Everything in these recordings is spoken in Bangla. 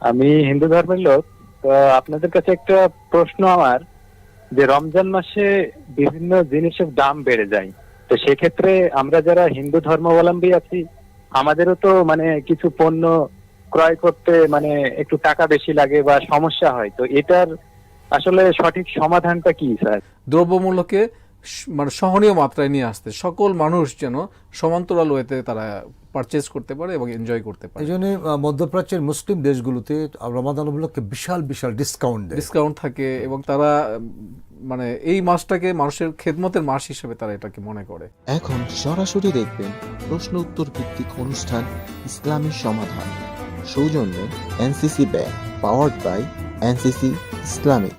আমি হিন্দু ধর্মের লোক। তো আপনাদের কাছে একটা প্রশ্ন আমার, যে রমজান মাসে বিভিন্ন জিনিসের দাম বেড়ে যায়। তো সেক্ষেত্রে আমরা যারা হিন্দু ধর্মাবলম্বী আছি, আমাদেরও তো মানে কিছু পণ্য ক্রয় করতে মানে একটু টাকা বেশি লাগে বা সমস্যা হয়। তো এটার আসলে সঠিক সমাধানটা কি স্যার? দ্রব্যমূল্যকে মানে সহনীয় মাত্রায় নিয়ে আসতে, সকল মানুষ যেন সমান্তরাল ওয়েতে তারা পারচেজ করতে পারে এবং এনজয় করতে পারে। এই জন্য মধ্যপ্রাচ্যের মুসলিম দেশগুলোতে রমাদান উপলক্ষে বিশাল বিশাল ডিসকাউন্ট দেয়। ডিসকাউন্ট থাকে এবং তারা মানে এই মাসটাকে মানুষের খেদমতের মাস হিসেবে তারা এটাকে মনে করে। এখন সরাসরি দেখবেন প্রশ্ন উত্তর ভিত্তিক অনুষ্ঠান ইসলামী সমাধান, সৌজন্যে NCC bank, powered by NCC Islamic.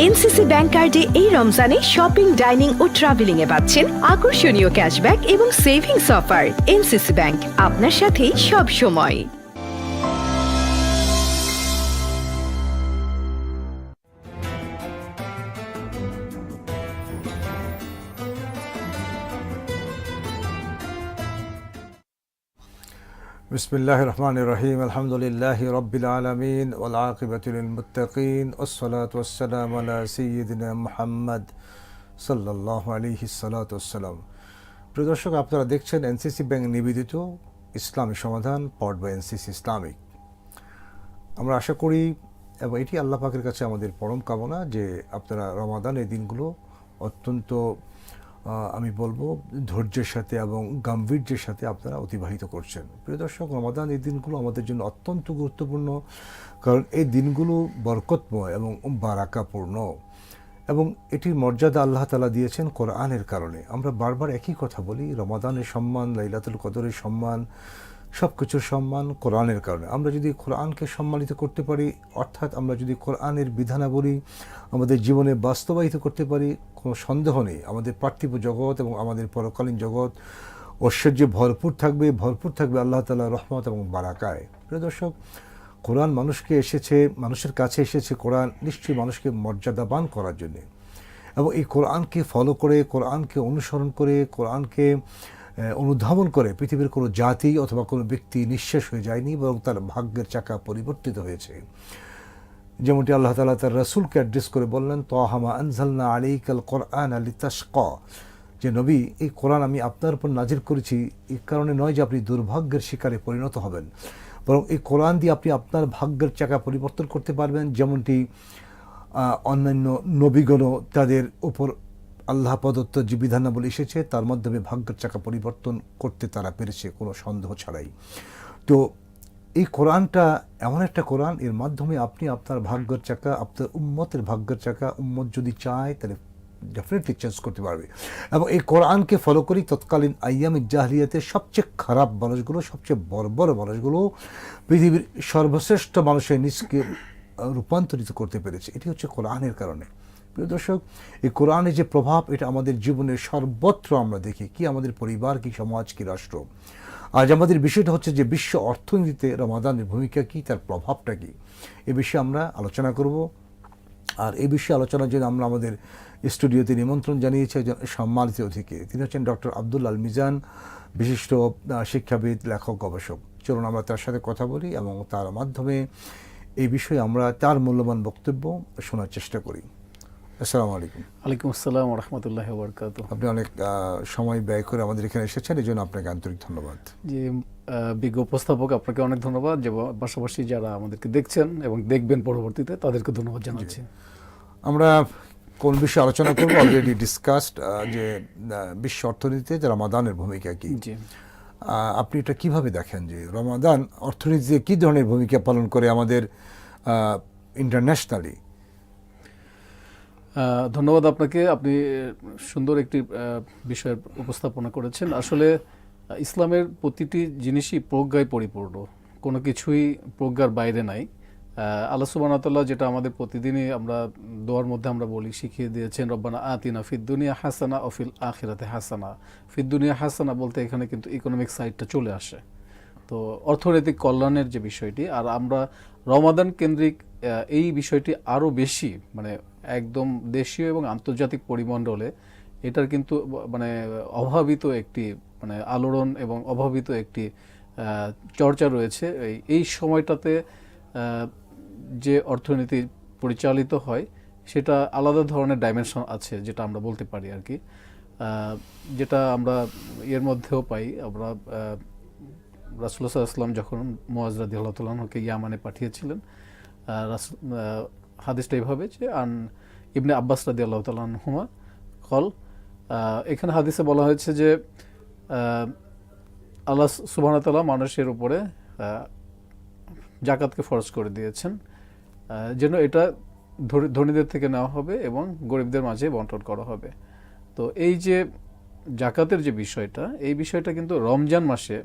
NCC bank কার্ডে এই রমজানে শপিং, ডাইনিং ও ট্রাভেলিং এ পাচ্ছেন আকর্ষণীয় ক্যাশব্যাক এবং সেভিংস অফার। এনসিসি ব্যাংক, আপনার সাথেই সব সময়। বিসমিল্লাহির রহমানির রহিম, আলহামদুলিল্লাহি রাব্বিল আলামিন ওয়াল আকিবাতু লিল মুত্তাকিন ওয়াসসালাতু ওয়াসসালামু আলা সাইয়্যিদিনা মুহাম্মদ সাল্লাল্লাহু আলাইহি সাল্লাতু ওয়াসসালাম। প্রিয় দর্শক, আপনারা দেখছেন এনসিসি ব্যাংক নিবেদিত ইসলামী সমাধান, পাওয়ার্ড বাই এনসিসি ইসলামিক। আমরা আশা করি এবং এটি আল্লাহ পাকের কাছে আমাদের পরম কামনা যে আপনারা রমাদান এই দিনগুলো অত্যন্ত আমি বলবো ধৈর্যের সাথে এবং গাম্ভীর্যের সাথে আপনারা অতিবাহিত করছেন। প্রিয় দর্শক, রমাদান এই দিনগুলো আমাদের জন্য অত্যন্ত গুরুত্বপূর্ণ, কারণ এই দিনগুলো বরকতময় এবং বারাকাপূর্ণ এবং এটির মর্যাদা আল্লাহ তাআলা দিয়েছেন কোরআনের কারণে। আমরা বারবার একই কথা বলি, রমাদানের সম্মান, লাইলাতুল কদরের সম্মান, সব কিছুর সম্মান কোরআনের কারণে। আমরা যদি কোরআনকে সম্মানিত করতে পারি, অর্থাৎ আমরা যদি কোরআনের বিধানাবলী আমাদের জীবনে বাস্তবায়িত করতে পারি, কোনো সন্দেহ নেই আমাদের পার্থিব জগৎ এবং আমাদের পরকালীন জগৎ ঐশ্বর্যে ভরপুর থাকবে আল্লাহ তাআলার রহমত এবং বারাকায়। প্রিয় দর্শক, কোরআন মানুষের কাছে এসেছে কোরআন নিশ্চয়ই মানুষকে মর্যাদাবান করার জন্যে, এবং এই কোরআনকে ফলো করে, কোরআনকে অনুসরণ করে, কোরআনকে অনুধাবন করে পৃথিবীর কোনো জাতি অথবা কোনো ব্যক্তি নিঃশেষ হয়ে যায়নি, বরং তার ভাগ্যের চাকা পরিবর্তিত হয়েছে। যেমনটি আল্লাহ তাআলা তার রাসূলকে অ্যাড্রেস করে বললেন, তাহা মা আনজালনা আলাইকাল কোরআন লিতাশকা, যে নবী, এই কোরআন আমি আপনার উপর নাজিল করেছি এই কারণে নয় যে আপনি দুর্ভাগ্যের শিকারে পরিণত হবেন, বরং এই কোরআন দিয়ে আপনি আপনার ভাগ্যের চাকা পরিবর্তন করতে পারবেন। যেমনটি অন্যান্য নবীগণও তাদের উপর আল্লাহ প্রদত্ত যে বিধানাবলী এসেছে তার মাধ্যমে ভাগ্যের চাকা পরিবর্তন করতে তারা পেরেছে কোনো সন্দেহ ছাড়াই। তো এই কোরআনটা এমন একটা কোরআন, এর মাধ্যমে আপনি আপনার ভাগ্যের চাকা, আপনার উম্মতের ভাগ্যের চাকা, উম্মত যদি চায় তাহলে ডেফিনেটলি চেঞ্জ করতে পারবে। এবং এই কোরআনকে ফলো করি তৎকালীন আইয়ামে জাহলিয়াতের সবচেয়ে খারাপ মানুষগুলো, সবচেয়ে বর্বর মানুষগুলো পৃথিবীর সর্বশ্রেষ্ঠ মানুষের নিজকে রূপান্তরিত করতে পেরেছে। এটি হচ্ছে কোরআনের কারণে। প্রিয় দর্শক, এই কোরআনের যে প্রভাব, এটা আমাদের জীবনের সর্বত্র আমরা দেখি, কি আমাদের পরিবার, কি সমাজ, কি রাষ্ট্র। আজ আমাদের বিষয়টা হচ্ছে যে বিশ্ব অর্থনীতিতে রমাদানের ভূমিকা কি, তার প্রভাবটা কি, এ বিষয়ে আমরা আলোচনা করব। আর এই বিষয়ে আলোচনার জন্য আমরা আমাদের স্টুডিওতে নিমন্ত্রণ জানিয়েছি একজন সম্মানিত অতিথিকে। তিনি হচ্ছেন ডক্টর আব্দুল আল মিজান, বিশিষ্ট শিক্ষাবিদ, লেখক, গবেষক। চলুন আমরা তার সাথে কথা বলি এবং তার মাধ্যমে এই বিষয়ে আমরা তার মূল্যবান বক্তব্য শোনার চেষ্টা করি। আসসালামু আলাইকুম। ওয়ালাইকুম আসসালাম ওয়া রাহমাতুল্লাহি ওয়া বারাকাতুহু। আপনি অনেক সময় ব্যয় করে আমাদের এখানে এসেছেন, এই জন্য আপনাকে আন্তরিক ধন্যবাদ। যে বিজ্ঞ উপস্থাপক, আপনাকে অনেক ধন্যবাদ। যে পাশাপাশি যারা আমাদেরকে দেখছেন এবং দেখবেন পরবর্তীতে, তাদেরকে ধন্যবাদ জানাচ্ছি। আমরা কোন বিষয়ে আলোচনা করব? অলরেডি ডিসকাসড যে বিশ্ব অর্থনীতিতে রমাদানের ভূমিকা কি। জি, আপনি এটা কিভাবে দেখেন যে রমাদান অর্থনীতিতে কী ধরনের ভূমিকা পালন করে আমাদের ইন্টারন্যাশনালি? ধন্যবাদ আপনাকে। আপনি সুন্দর একটি বিষয়ের উপস্থাপনা করেছেন। আসলে ইসলামের প্রতিটি জিনিসই প্রজ্ঞায় পরিপূর্ণ, কোনো কিছুই প্রজ্ঞার বাইরে নাই। আল্লাহ সুবহানাহু ওয়া তাআলা যেটা আমাদের প্রতিদিনই আমরা দোয়ার মধ্যে আমরা বলি, শিখিয়ে দিয়েছেন, রব্বানা আতিনা ফিদ দুনিয়া হাসানা ওয়া ফিল আখিরাতি হাসানা। ফিদ দুনিয়া হাসানা বলতে এখানে কিন্তু ইকোনমিক সাইডটা চলে আসে, তো অর্থনৈতিক কল্যাণের যে বিষয়টি। আর আমরা রমাদান কেন্দ্রিক এই বিষয়টি আরও বেশি, মানে একদম দেশীয় এবং আন্তর্জাতিক পরিমণ্ডলে এটার কিন্তু মানে অভাবিত একটি মানে আলোড়ন এবং অভাবিত একটি চর্চা রয়েছে। এই সময়টাতে যে অর্থনীতি পরিচালিত হয় সেটা আলাদা ধরনের ডাইমেনশন আছে, যেটা আমরা বলতে পারি আর কি, যেটা আমরা এর মধ্যেও পাই। আমরা রাসূলুল্লাহ সাল্লাল্লাহু আলাইহি ওয়াসাল্লাম যখন মুআজ রাদিয়াল্লাহু তাআলা আনহুকে ইয়ামানে পাঠিয়েছিলেন, হাদিসটা এইভাবে যে আন ইবনে আব্বাস রাদিয়াল্লাহু তাআলা আনহুমা কল, এখানে হাদিসে বলা হয়েছে যে আল্লাহ সুবহানাহু ওয়া তাআলা মানুষের উপরে জাকাতকে ফরজ করে দিয়েছেন, যেন এটা ধনীদের থেকে নেওয়া হবে এবং গরিবদের মাঝে বন্টন করা হবে। তো এই যে জাকাতের যে বিষয়টা, এই বিষয়টা কিন্তু রমজান মাসে,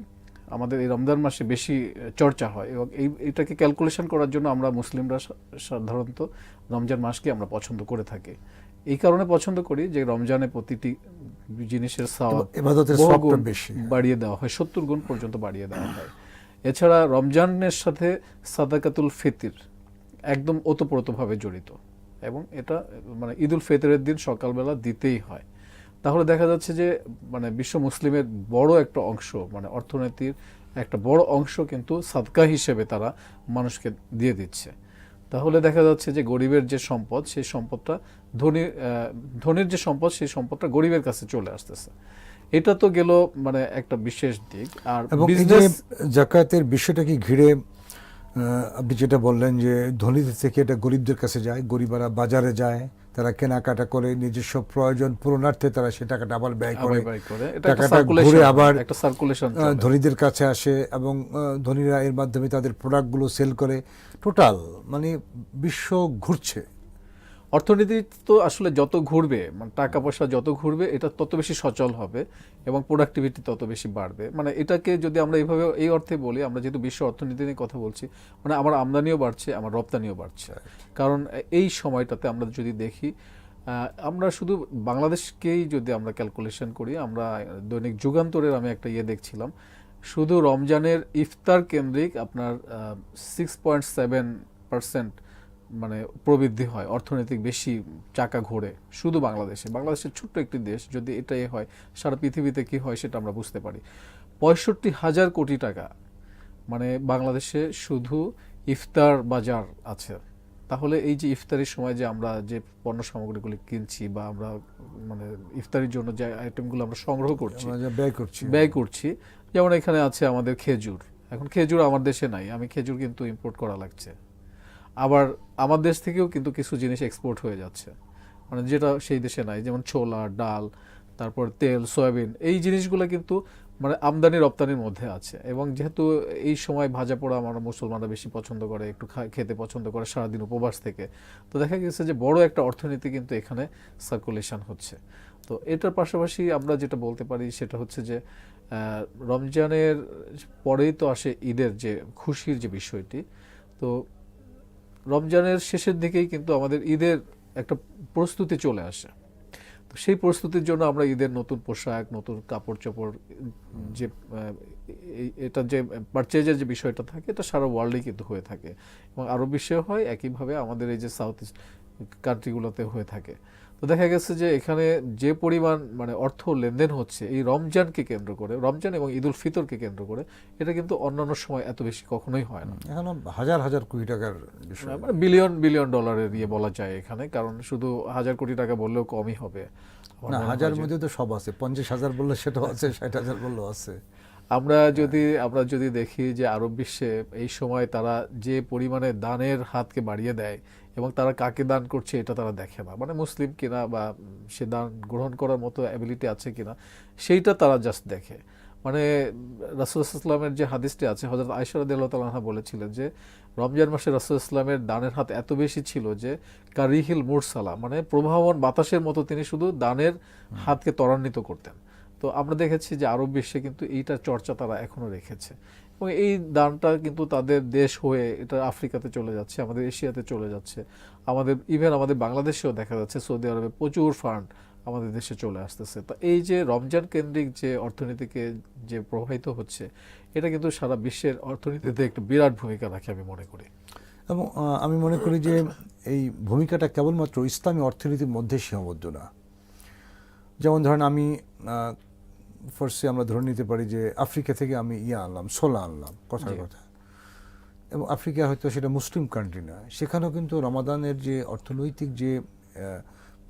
আমাদের এই রমজান মাসে বেশি চর্চা হয় এবং এটাকে ক্যালকুলেশন করার জন্য আমরা মুসলিমরা সাধারণত রমজান মাসকে আমরা পছন্দ করে থাকি। এই কারণে পছন্দ করি যে রমজানে প্রতিটি জিনিসের সওয়াব ইবাদতের বহু সওয়াবটা গুণ বেশি বাড়িয়ে দেওয়া হয়, 70 গুণ পর্যন্ত বাড়িয়ে দেওয়া হয়। এছাড়া রমজানের সাথে সাদাকাতুল ফিতর একদম ওতপ্রোতভাবে জড়িত এবং এটা মানে ঈদুল ফিতরের দিন সকালবেলা দিতেই হয়। তাহলে দেখা যাচ্ছে যে মানে বিশ্ব মুসলিমের বড় একটা অংশ, মানে অর্থনীতির একটা বড় অংশ কিন্তু সাদকা হিসেবে তারা মানুষকে দিয়ে দিচ্ছে। তাহলে দেখা যাচ্ছে যে গরিবের যে সম্পদ, সেই সম্পদটা ধনীর যে সম্পদ, সেই সম্পদটা গরিবের কাছে চলে আসতেছে। এটা তো গেল মানে একটা বিশেষ দিক। আর এবং এই যে জাকাতের বিষয়টাকে ঘিরে আপনি যেটা বললেন যে ধনীদের থেকে এটা গরিবদের কাছে যায়, গরিবরা বাজারে যায়, তারা কেনাকাটা করে নিজস্ব প্রয়োজন পূরণার্থে তারা সে টাকাটা আবার ব্যয় করে, টাকাটা ঘুরে আবার একটা সার্কুলেশন ধনীদের কাছে আসে এবং ধনীরা এর মাধ্যমে তাদের প্রোডাক্টগুলো সেল করে। টোটাল মানে বিশ্ব ঘুরছে। অর্থনীতি তো আসলে যত ঘুরবে, মানে টাকা পয়সা যত ঘুরবে, এটা তত বেশি সচল হবে এবং প্রোডাক্টিভিটি তত বেশি বাড়বে। মানে এটাকে যদি আমরা এইভাবে এই অর্থে বলি, আমরা যেহেতু বিশ্ব অর্থনীতি নিয়ে কথা বলছি, মানে আমার আমদানিও বাড়ছে, আমার রপ্তানিও বাড়ছে। কারণ এই সময়টাতে আমরা যদি দেখি, আমরা শুধু বাংলাদেশকেই যদি আমরা ক্যালকুলেশন করি, আমরা দৈনিক যুগান্তরের আমি একটা দেখছিলাম, শুধু রমজানের ইফতার কেন্দ্রিক আপনার 6.7% মানে প্রবৃদ্ধি হয়, অর্থনৈতিক বেশি চাকা ঘোরে শুধু বাংলাদেশের ছোট্ট একটি দেশ। যদি এটাই হয়, সারা পৃথিবীতে কি হয় সেটা আমরা বুঝতে পারি। 65,000 কোটি টাকা মানে বাংলাদেশে শুধু ইফতার বাজার আছে। তাহলে এই যে ইফতারির সময় যে আমরা যে পণ্য সামগ্রীগুলি কিনছি বা আমরা মানে ইফতারির জন্য যে আইটেমগুলো আমরা সংগ্রহ করছি, ব্যয় করছি, যেমন এখানে আছে আমাদের খেজুর। এখন খেজুর আমার দেশে নাই, আমি খেজুর কিন্তু ইম্পোর্ট করা লাগছে। আবার আমার দেশ থেকেও কিন্তু কিছু জিনিস এক্সপোর্ট হয়ে যাচ্ছে, মানে যেটা সেই দেশে নাই, যেমন ছোলা, ডাল, তারপর তেল, সয়াবিন, এই জিনিসগুলো কিন্তু মানে আমদানি রপ্তানির মধ্যে আছে। এবং যেহেতু এই সময় ভাজা পোড়া আমরা মুসলমানরা বেশি পছন্দ করে, একটু খেতে পছন্দ করে সারাদিন উপবাস থেকে, তো দেখা গেছে যে বড় একটা অর্থনীতি কিন্তু এখানে সার্কুলেশন হচ্ছে। তো এটার পাশাপাশি আমরা যেটা বলতে পারি সেটা হচ্ছে যে রমজানের পরেই তো আসে ঈদের যে খুশির যে বিষয়টি। তো রমজানের শেষের দিকেই কিন্তু আমাদের ঈদের একটা প্রস্তুতি চলে আসে। তো সেই প্রস্তুতির জন্য আমরা ঈদের নতুন পোশাক, নতুন কাপড় চোপড়, যে এটা যে পারচেজের যে বিষয়টা থাকে, এটা সারা ওয়ার্ল্ডেই কিন্তু হয়ে থাকে এবং আরব বিশ্বেও হয়, একইভাবে আমাদের এই যে সাউথ ইস্ট কান্ট্রিগুলোতে হয়ে থাকে। তো দেখা গেছে যে এখানে যে পরিমাণ মানে অর্থ লেনদেন হচ্ছে এই রমজানকে কেন্দ্র করে, রমজান এবং ঈদুল ফিতরকে কেন্দ্র করে, এটা কিন্তু অন্যান্য সময় এত বেশি কখনোই হয় না। এখন হাজার হাজার কোটি টাকার বিষয়, মানে বিলিয়ন ডলারের বলা যায় এখানে, কারণ শুধু 1,000 কোটি টাকা বললেও কমই হবে না। হাজার মধ্যে তো সব আছে, 50,000 বললে সেটাও আছে, 60,000 বললেও আছে। আমরা যদি দেখি যে আরব বিশ্বে এই সময় তারা যে পরিমাণে দানের হাতকে বাড়িয়ে দেয় এবং তারা কাকে দান করছে এটা তারা দেখে না, মানে মুসলিম কিনা বা সে দান গ্রহণ করার মতো অ্যাবিলিটি আছে কিনা সেইটা তারা জাস্ট দেখে। মানে রাসূলুল্লাহ সাল্লাল্লাহু আলাইহি ওয়াসাল্লামের যে হাদিসটি আছে, হযরত আয়েশা রাদিয়াল্লাহু তাআলা আনহা বলেছিলেন যে রমজান মাসে রাসূলুল্লাহ সাল্লাল্লাহু আলাইহি ওয়াসাল্লামের দানের হাত এত বেশি ছিল যে কারিহিল মুরসালা, মানে প্রবাহমান বাতাসের মতো তিনি শুধু দানের হাতকে ত্বরান্বিত করতেন। তো আমরা দেখেছি যে আরব বিশ্বে কিন্তু এইটার চর্চা তারা এখনো রেখেছে এবং এই দানটা কিন্তু তাদের দেশ হয়ে এটা আফ্রিকাতে চলে যাচ্ছে, আমাদের এশিয়াতে চলে যাচ্ছে, আমাদের ইভেন আমাদের বাংলাদেশেও দেখা যাচ্ছে সৌদি আরবে প্রচুর ফান্ড আমাদের দেশে চলে আসতেছে। তো এই যে রমজান কেন্দ্রিক যে অর্থনীতিকে যে প্রভাবিত হচ্ছে, এটা কিন্তু সারা বিশ্বের অর্থনীতিতে একটা বিরাট ভূমিকা রাখে আমি মনে করি। এবং আমি মনে করি যে এই ভূমিকাটা কেবলমাত্র ইসলামী অর্থনীতির মধ্যে সীমাবদ্ধ না। যেমন ধরেন আমি ফার্স্টে আমরা ধরে নিতে পারি যে আফ্রিকা থেকে আমি আনলাম, ছোলা আনলাম, কথার কথা। এবং আফ্রিকা হয়তো সেটা মুসলিম কান্ট্রি না, সেখানেও কিন্তু রমাদানের যে অর্থনৈতিক যে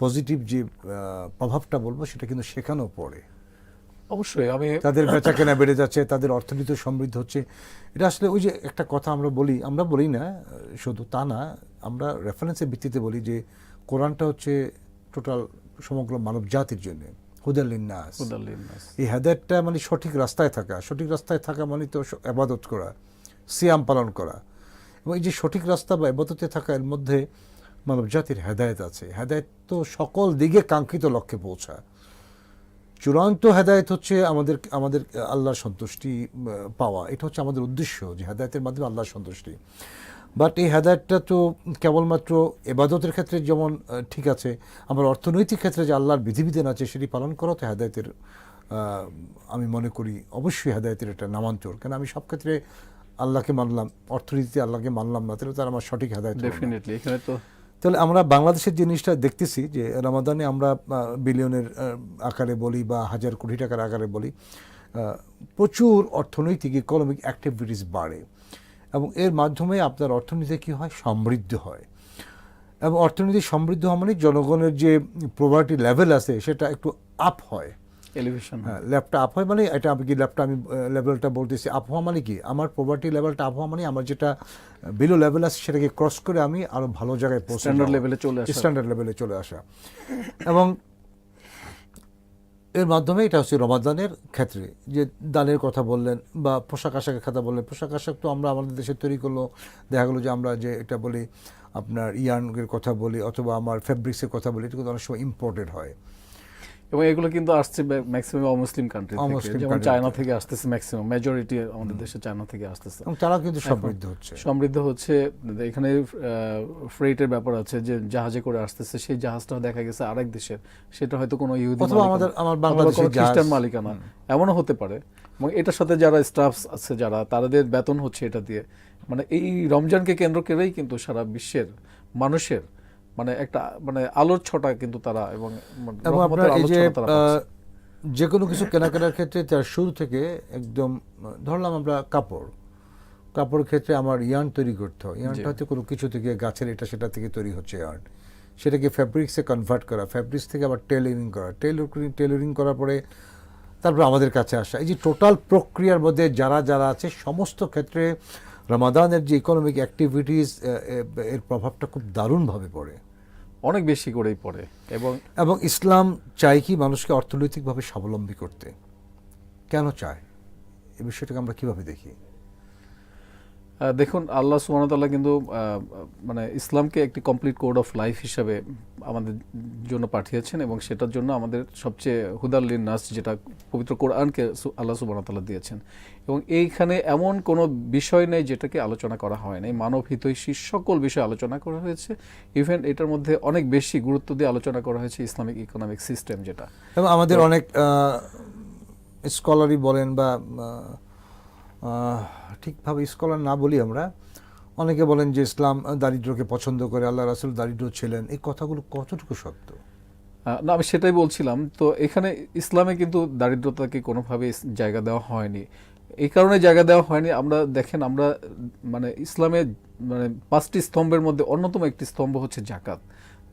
পজিটিভ যে প্রভাবটা বলবো সেটা কিন্তু সেখানেও পড়ে। অবশ্যই আমি তাদের বেচা কেনা বেড়ে যাচ্ছে, তাদের অর্থনীতি সমৃদ্ধ হচ্ছে। এটা আসলে ওই যে একটা কথা আমরা বলি না শুধু তা না, আমরা রেফারেন্সের ভিত্তিতে বলি যে কোরআনটা হচ্ছে টোটাল সমগ্র মানব জাতির জন্য হুদাল লিন্নাস। এই হেদায়েতটা মানে সঠিক রাস্তায় থাকা মানে তো ইবাদত করা, সিয়াম পালন করা, এবং এই যে সঠিক রাস্তা বা ইবাদতে থাকা, এর মধ্যে মানব জাতির হেদায়েত আছে। হেদায়েত তো সকল দিকে কাঙ্ক্ষিত লক্ষ্যে পৌঁছা। চূড়ান্ত হেদায়েত হচ্ছে আমাদের আল্লাহর সন্তুষ্টি পাওয়া, এটা হচ্ছে আমাদের উদ্দেশ্য, যে হেদায়েতের মাধ্যমে আল্লাহর সন্তুষ্টি। বাট এই হেদায়েতটা তো কেবলমাত্র ইবাদতের ক্ষেত্রে যেমন ঠিক আছে, আমার অর্থনৈতিক ক্ষেত্রে যে আল্লাহর বিধিবিধান আছে সেটি পালন করা তো হেদায়েতের, আমি মনে করি অবশ্যই হেদায়েতের একটা নামান্তর। কেন আমি সব ক্ষেত্রে আল্লাহকে মানলাম, অর্থনীতিতে আল্লাহকে মানলাম না, তাহলে তার আমার সঠিক হেদায়েত হলো না। ডেফিনেটলি এখানে তো তাহলে আমরা বাংলাদেশের জিনিসটা দেখতেছি যে রমাদানে আমরা বিলিয়নের আকারে বলি বা হাজার কোটি টাকার আকারে বলি, প্রচুর অর্থনৈতিক ইকোনমিক অ্যাক্টিভিটিস বাড়ে, এবং এর মাধ্যমে আপনার অর্থনীতি কী হয়, সমৃদ্ধ হয়। এবং অর্থনীতি সমৃদ্ধ হওয়া মানে জনগণের যে প্রভার্টি লেভেল আছে সেটা একটু আপ হয়, এলিভেশন। হ্যাঁ, ল্যাবটা আপ হয় মানে এটা আমি লেভেলটা বলতেছি আপ হওয়া মানে কি, আমার প্রভার্টি লেভেলটা আপ হওয়া মানে আমার যেটা বিলো লেভেল আছে সেটাকে ক্রস করে আমি আরো ভালো জায়গায় পৌঁছে স্ট্যান্ডার্ড লেভেলে চলে আসা। এবং এর মাধ্যমে এটা হচ্ছে রমাদানের ক্ষেত্রে যে দানের কথা বললেন বা পোশাক আশাকের কথা বললেন, পোশাক আশাক তো আমরা আমাদের দেশে তৈরি করলো, দেখা গেলো যে আমরা যে এটা বলি আপনার ইয়ার্নের কথা বলি অথবা আমার ফেব্রিক্সের কথা বলি, এটা কিন্তু অনেক সময় ইম্পোর্টেড হয়। এবং এগুলো কিন্তু আসছে ম্যাক্সিমাম অমুসলিম কান্ট্রি থেকে, যেমন চায়না থেকে আসতেছে, ম্যাক্সিমাম মেজরিটি আমাদের দেশে চায়না থেকে আসতেছে, এবং তারা কিন্তু সমৃদ্ধ হচ্ছে। এখানে ফ্রেটের ব্যাপার আছে, যে জাহাজে করে আসতেছে, সেই জাহাজটা দেখা গেছে আরেক দেশের, সেটা হয়তো কোনো ইহুদি অথবা আমার বাংলাদেশের খ্রিস্টান মালিকানা, এমনও হতে পারে। এবং এটার সাথে যারা স্টাফ আছে যারা, তাদের বেতন হচ্ছে এটা দিয়ে। মানে এই রমজানকে কেন্দ্র করেই কিন্তু সারা বিশ্বের মানুষের মানে একটা মানে আলোর ছটা কিন্তু তারা, এবং আপনার এই যে কোনো কিছু কেনাকাটার ক্ষেত্রে তার শুরু থেকে একদম ধরলাম আমরা কাপড়ের ক্ষেত্রে আমার ইয়ার্ন তৈরি করতে হয়, ইয়ার্নটা হয়তো কোনো কিছু থেকে গাছের এটা সেটা থেকে তৈরি হচ্ছে ইয়ার্ন, সেটাকে ফ্যাব্রিক্সে কনভার্ট করা, ফ্যাব্রিক্স থেকে আবার টেইলরিং করার পরে তারপর আমাদের কাছে আসা। এই যে টোটাল প্রক্রিয়ার মধ্যে যারা আছে সমস্ত ক্ষেত্রে রমাদানের যে ইকোনমিক অ্যাক্টিভিটিস এর প্রভাবটা খুব দারুণভাবে পড়ে, অনেক বেশি করেই পড়ে। এবং ইসলাম চায় কি মানুষকে অর্থনৈতিকভাবে স্বাবলম্বী করতে, কেন চায় এই বিষয়টাকে আমরা কিভাবে দেখি? দেখুন, আল্লাহ সুবহানাহু ওয়া তাআলা কিন্তু মানে ইসলামকে একটি কমপ্লিট কোড অফ লাইফ হিসাবে আমাদের জন্য পাঠিয়েছেন, এবং সেটার জন্য আমাদের সবচেয়ে হুদাল লিন্নাস, যেটা পবিত্র কোরআনকে আল্লাহ সুবহানাহু ওয়া তাআলা দিয়েছেন। এবং এইখানে এমন কোনো বিষয় নেই যেটাকে আলোচনা করা হয় নাই, মানব হিতৈষী সকল বিষয় আলোচনা করা হয়েছে। ইভেন এটার মধ্যে অনেক বেশি গুরুত্ব দিয়ে আলোচনা করা হয়েছে ইসলামিক ইকোনমিক সিস্টেম, যেটা এবং আমাদের অনেক স্কলারই বলেন বা ঠিকভাবে স্কলার না বলি আমরা, অনেকে বলেন যে ইসলাম দারিদ্রকে পছন্দ করে, আল্লাহ রাসূল দারিদ্র ছিলেন। এই কথাগুলো কতটুকু সত্য? না, আমি সেটাই বলছিলাম। তো এখানে ইসলামে কিন্তু দারিদ্রতাকে কোনোভাবে জায়গা দেওয়া হয়নি। এই কারণে জায়গা দেওয়া হয়নি, আমরা দেখেন আমরা মানে ইসলামের মানে 5টি স্তম্ভের মধ্যে অন্যতম একটি স্তম্ভ হচ্ছে জাকাত।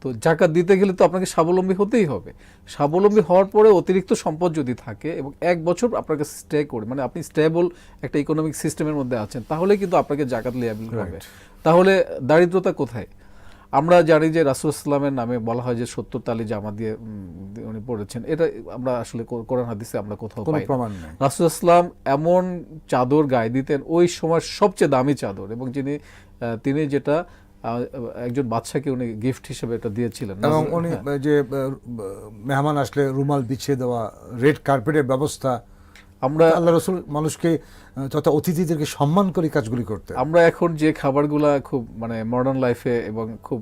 তো জাকাত দিতে গেলে তো আপনাকে স্বাবলম্বী হতেই হবে। স্বাবলম্বী হওয়ার পরে অতিরিক্ত সম্পদ যদি থাকে এবং 1 বছর আপনার কাছে স্টে করে, মানে আপনি স্টেবল একটা ইকোনমিক সিস্টেমের মধ্যে আছেন, তাহলে কিন্তু আপনাকে জাকাত লিয়াবিল হবে। তাহলে দারিদ্রতা কোথায়? আমরা জানি যে রাসূল ইসলামের নামে বলা হয় যে 70 তালি জামা দিয়ে উনি পড়েছেন, এটা আমরা আসলে কোরআন হাদিসে আমরা কোথাও পাই না। রাসূল ইসলাম এমন চাদর গায়ে দিতেন, ওই সময় সবচেয়ে দামি চাদর, এবং তিনি যেটা একজন বাদশাকে উনি গিফট হিসেবে এটা দিয়েছিলেন। এবং উনি যে মেহমান আসলে রুমাল বিছিয়ে দেওয়া, রেড কার্পেটের ব্যবস্থা, আমরা আল্লাহ রাসূল মানুষকে তথা অতিথিদেরকে সম্মান করে কাজগুলি করতে। আমরা এখন যে খাবারগুলা খুব মানে মডার্ন লাইফে এবং খুব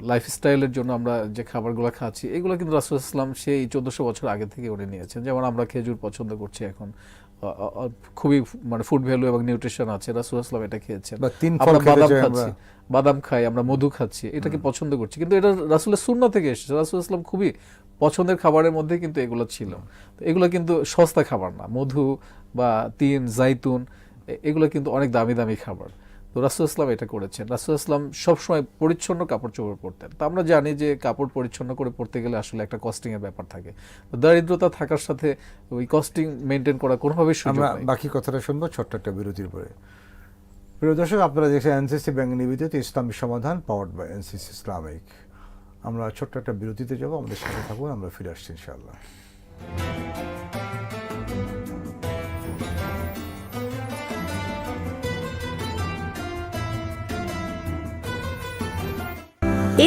লাইফস্টাইলের জন্য আমরা যে খাবারগুলো খাচ্ছি, এগুলো কিন্তু রাসূল ইসলাম সেই 1400 বছর আগে থেকে উনি নিয়েছেন। যেমন আমরা খেজুর পছন্দ করছি এখন, খুবই মানে ফুড ভ্যালু এবং নিউট্রিশন আছে, রাসূল ইসলাম এটা খেয়েছেন। আমরা বাদাম খাচ্ছি, বাদাম খাই, আমরা মধু খাচ্ছি, এটাকে পছন্দ করছি, কিন্তু এটা রাসূলের সুন্নাহ থেকে এসেছে। রাসূল ইসলাম খুবই পছন্দের খাবারের মধ্যে কিন্তু এগুলো ছিল। তো এগুলো কিন্তু সস্তা খাবার না, মধু বা তিন, জাইতুন, এগুলো কিন্তু অনেক দামি দামি খাবার। তো রাসূল ইসলাম এটা করেছেন। রাসূল ইসলাম সবসময় পরিচ্ছন্ন কাপড় চোপড় পরতেন। তো আমরা জানি যে কাপড় পরিচ্ছন্ন করে পরতে গেলে আসলে একটা কস্টিং এর ব্যাপার থাকে। তো দারিদ্রতা থাকার সাথে ওই কস্টিং মেনটেন করা কোনোভাবেই সুযোগ আমরা নেই। বাকি কথাটা শুনবো ছোট্ট একটা বিরতির পরে। প্রিয় দর্শক, আপনারা দেখছেন এনসিসি ব্যাংক নিবেদিত ইসলামী সমাধান পাওয়ার্ড বাই এনসিসি ইসলামিক। আমরা ছোট্ট একটা বিরতিতে যাব, আমাদের সাথে থাকুন, আমরা ফিরে আসছি ইনশাআল্লাহ।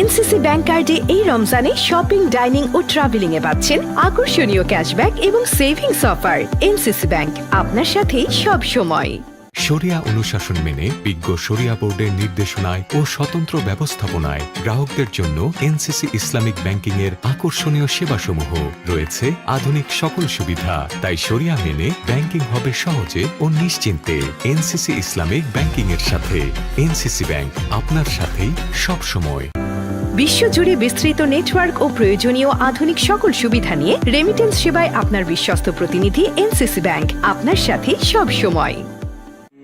এনসিসি ব্যাংক কার্ডে এই রমজানে শপিং, ডাইনিং ও ট্রাভেলিং এ পাচ্ছেন আকর্ষণীয় ক্যাশব্যাক এবং সেভিংস অফার। এনসিসি ব্যাংক আপনার সাথেই সব সময়। শরিয়া অনুশাসন মেনে বিজ্ঞ শরিয়া বোর্ডের নির্দেশনায় ও স্বতন্ত্র ব্যবস্থাপনায় গ্রাহকদের জন্য এনসিসি ইসলামিক ব্যাংকিং এর আকর্ষণীয় সেবাসমূহ রয়েছে। আধুনিক সকল সুবিধা, তাই শরিয়া মেনে ব্যাংকিং হবে সহজে ও নিশ্চিন্তে। এনসিসি ইসলামিক ব্যাংকিং এর সাথে এনসিসি ব্যাংক আপনার সাথেই সব সময়। বিশ্বজুড়ে বিস্তৃত নেটওয়ার্ক ও প্রয়োজনীয় আধুনিক সকল সুবিধা নিয়ে রেমিটেন্স সেবায় আপনার বিশ্বস্ত প্রতিনিধি এনসিসি ব্যাংক আপনার সাথে সব সময়।